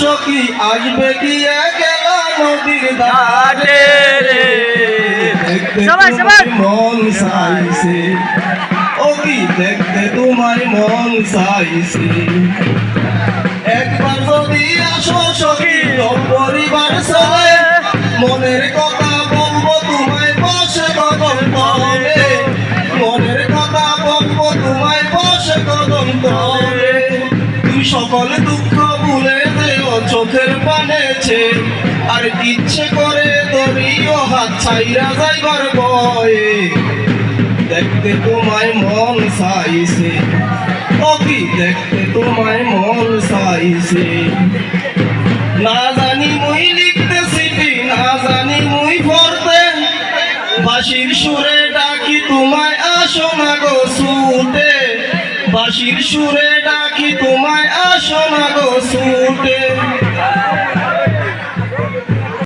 সখী আসবে গিয়ে গেল নদীর ধারে রে, মন চাইছে ও কি দেখতে তোমায় মন চাইছে। একবার যদি আসো সখী পরিবার চলে, মনের কথা বলবো তোমায় বসে কদম তলে, মনের কথা বলবো তোমায় বসে কদম তলে। তুই সকল দুঃখ ভুলে দেও চোখের পানেছে, আর ইচ্ছে করে তোরিও হাত ছাইরা যাইবার ভয়ে, দেখতে তোমায় মন চাইছে ও কি দেখতে তোমায় মন চাইছে। না জানি মুই লিখতে চিঠি, না জানি মুই পড়তে, বাঁশির সুরে ডাকি তোমায় আসো না গো ছুটে, বাঁশির সুরে ডাকি তোমায় আসো না গো ছুটে।